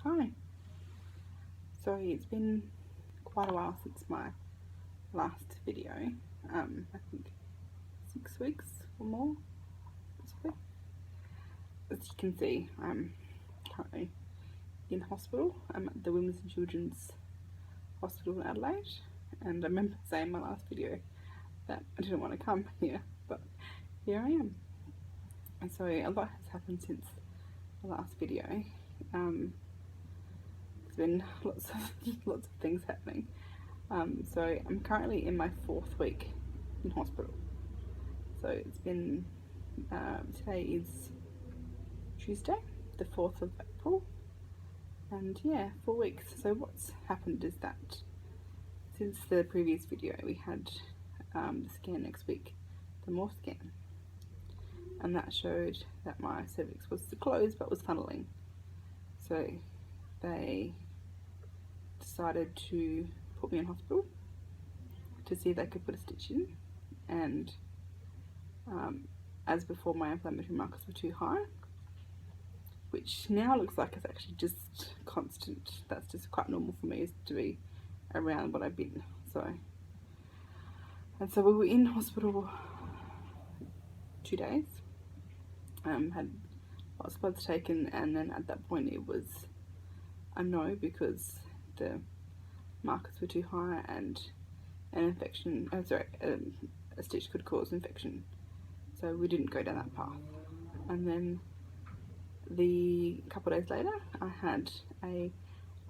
Hi. So it's been quite a while since my last video. I think 6 weeks or more, possibly. As you can see, I'm currently in hospital. I'm at the Women's and Children's Hospital in Adelaide, and I remember saying in my last video that I didn't want to come here, but here I am. And so a lot has happened since the last video. There's been lots of things happening. So I'm currently in my 4th week in hospital. So it's been, today is Tuesday, the 4th of April, and yeah, 4 weeks. So what's happened is that since the previous video we had the scan next week, the Morph scan, and that showed that my cervix was closed but was funneling. So they decided to put me in hospital to see if they could put a stitch in, and as before, my inflammatory markers were too high, which now looks like it's actually just constant. That's just quite normal for me, is to be around what I've been. So we were in hospital 2 days, had lots of bloods taken, and then at that point it was a no because the markers were too high and an infection, a stitch could cause infection. So we didn't go down that path. And then the couple of days later, I had a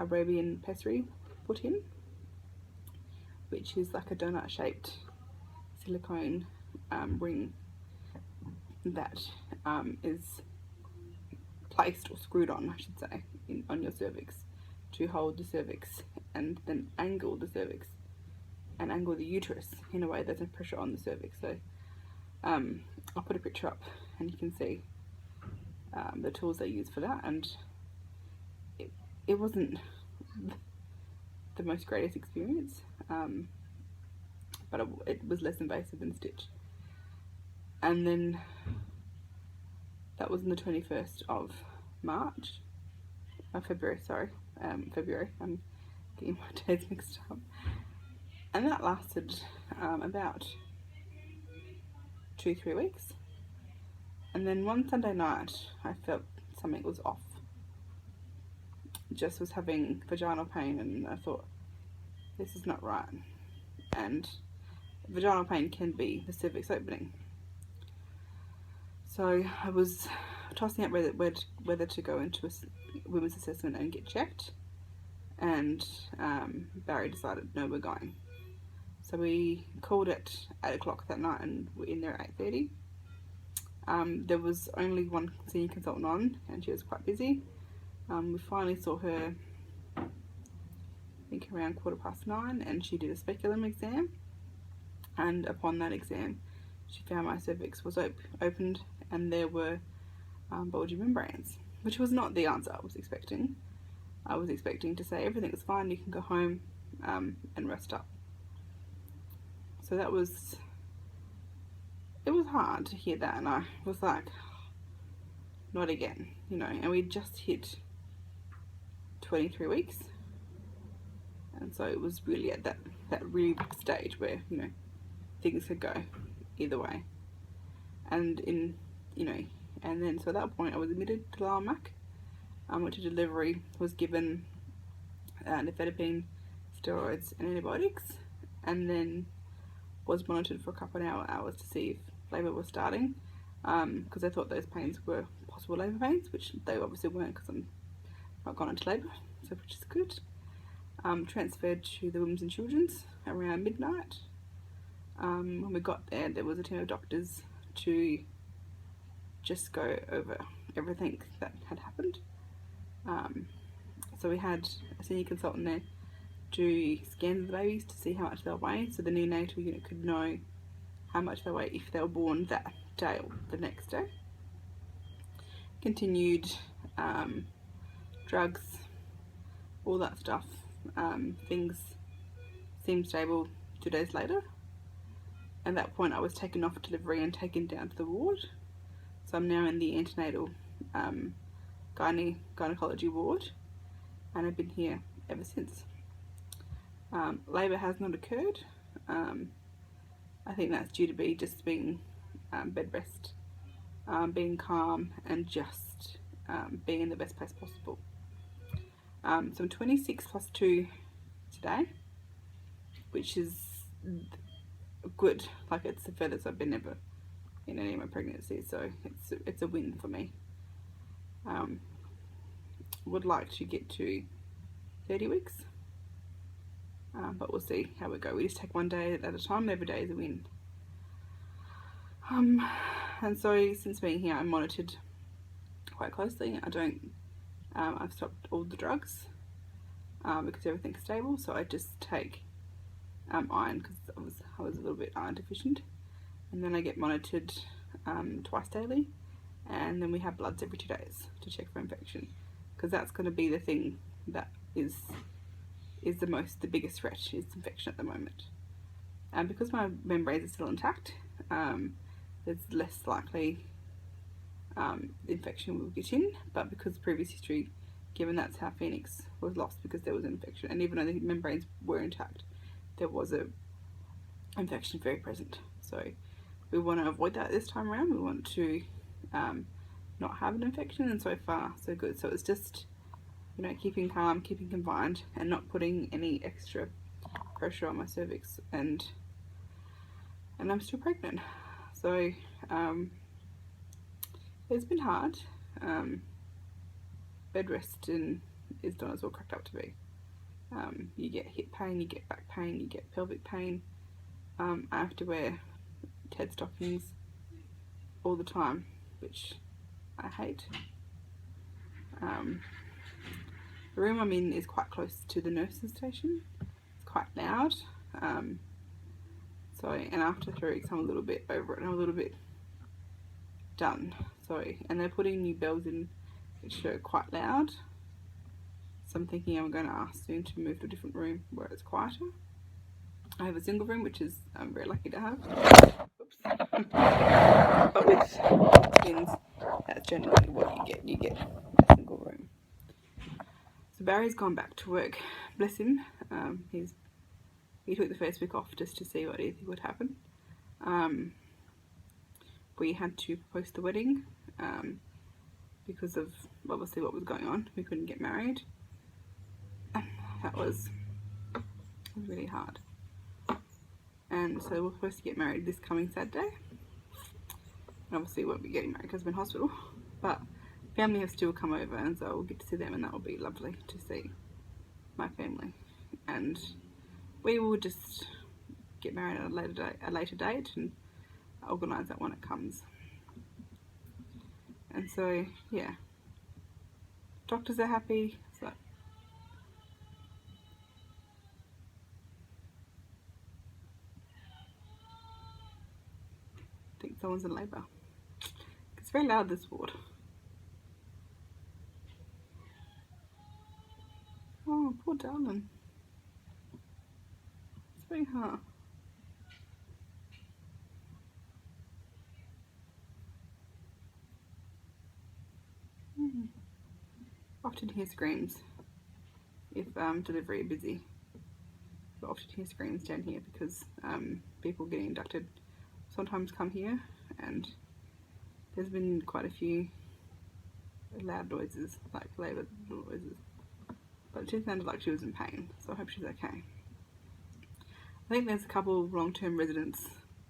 Arabian pessary put in, which is like a donut shaped silicone ring that is placed or screwed on, I should say, on your cervix to hold the cervix and then angle the cervix and angle the uterus in a way there's no pressure on the cervix. So I'll put a picture up and you can see the tools they use for that, and it wasn't the most greatest experience, but it was less invasive than stitch. And then that was on the 21st of March, February, sorry, February, I'm getting my days mixed up, and that lasted about 2-3 weeks. And then one Sunday night I felt something was off. Just was having vaginal pain, and I thought, this is not right. And vaginal pain can be the cervix opening. So I was tossing up whether to go into a women's assessment and get checked, and Barry decided, no, we're going. So we called at 8 o'clock that night and we're in there at 8:30. There was only one senior consultant on, and she was quite busy. We finally saw her, I think, around 9:15, and she did a speculum exam, and upon that exam she found my cervix was opened and there were bulgy membranes, which was not the answer I was expecting. I was expecting to say everything is fine, you can go home and rest up. So it was hard to hear that, and I was like, not again, you know. And we just hit 23 weeks, and so it was really at that really big stage where, you know, things could go either way. And then so at that point I was admitted to Lyle-Mac, which a delivery was given nifedipine, steroids and antibiotics, and then was monitored for a couple of hours to see if labour was starting, because I thought those pains were possible labour pains, which they obviously weren't because I'm not gone into labour, so which is good. Transferred to the Women's and Children's around midnight. When we got there was a team of doctors to just go over everything that had happened. So we had a senior consultant there do scans of the babies to see how much they'll weigh, so the neonatal unit could know how much they weigh if they were born that day or the next day. Continued drugs, all that stuff. Things seemed stable 2 days later. At that point I was taken off delivery and taken down to the ward. So I'm now in the antenatal gynecology ward, and I've been here ever since. Labour has not occurred. I think that's due to be just being bed rest, being calm, and just being in the best place possible. So I'm 26 plus 2 today, which is good. Like, it's the furthest I've been ever in any of my pregnancies, so it's a win for me. Would like to get to 30 weeks, but we'll see how we go. We just take one day at a time. Every day is a win. And so since being here, I'm monitored quite closely. I've stopped all the drugs because everything's stable. So I just take iron because I was a little bit iron deficient, and then I get monitored twice daily, and then we have bloods every 2 days to check for infection, because that's going to be the thing that is the biggest threat is infection at the moment. And because my membranes are still intact, there's less likely infection will get in. But because previous history, given that's how Phoenix was lost, because there was an infection, and even though the membranes were intact, there was a infection very present. So we want to avoid that this time around. We want to not have an infection, and so far so good. So it's just, you know, keeping calm, keeping confined, and not putting any extra pressure on my cervix, and I'm still pregnant. So it's been hard. Bed rest is not as all cracked up to be. You get hip pain, you get back pain, you get pelvic pain. I have to wear TED stockings all the time, which I hate. The room I'm in is quite close to the nursing station. It's quite loud. And after 3 weeks I'm a little bit over it, and I'm a little bit done. And they're putting new bells in which are quite loud. So I'm thinking I'm going to ask soon to move to a different room where it's quieter. I have a single room, which is I'm very lucky to have. Oops. But with twins, that's generally what you get. You get a single room. So Barry's gone back to work. Bless him. He took the first week off just to see what he would happen. We had to post the wedding because of obviously what was going on. We couldn't get married. That was really hard. And so we're supposed to get married this coming Saturday. And obviously we won't be getting married because we're in hospital. But family have still come over, and so we'll get to see them, and that will be lovely to see my family. And we will just get married at a later date and organise that when it comes. And so, yeah. Doctors are happy. So I think someone's in labour. It's very loud, this ward. Oh, poor darling. Sweetheart. Often hear screams if delivery are busy. But often hear screams down here because people getting inducted sometimes come here, and there's been quite a few loud noises, like labour noises. But she sounded like she was in pain, so I hope she's okay. I think there's a couple of long-term residents,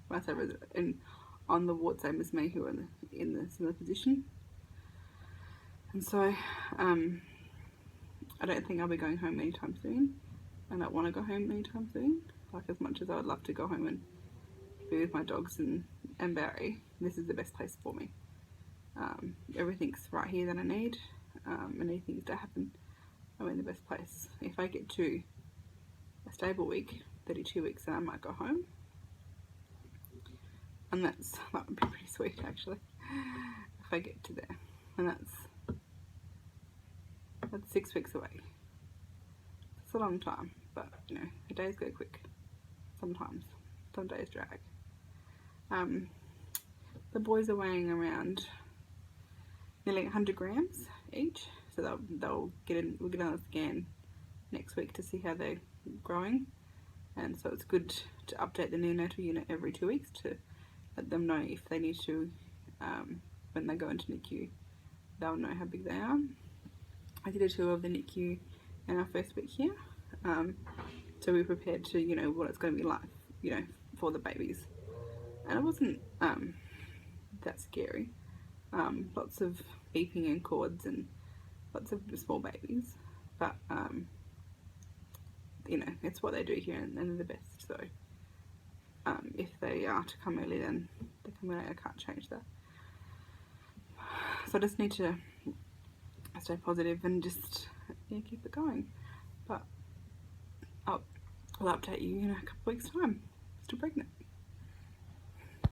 when I say resident, on the ward same as me, who are in the similar position. And so I don't think I'll be going home anytime soon. I don't want to go home anytime soon. Like, as much as I would love to go home and be with my dogs and Barry, this is the best place for me. Everything's right here that I need, and anything to happen, I'm in the best place. If I get to a stable week, 32 weeks, then I might go home. And that would be pretty sweet, actually, if I get to there. And that's 6 weeks away. It's a long time, but you know, the days go quick. Sometimes, some days drag. The boys are weighing around nearly 100 grams each, so we'll get another scan next week to see how they're growing. And so it's good to update the neonatal unit every 2 weeks to let them know if they need to, when they go into NICU, they'll know how big they are. I did a tour of the NICU in our first week here, so we're prepared to, what it's going to be like, for the babies. And it wasn't that scary. Lots of beeping and cords and lots of small babies, but it's what they do here and they're the best. So if they are to come early, then they come early. I can't change that. So I just need to stay positive and just keep it going. But I'll update you in a couple weeks' time. Still pregnant.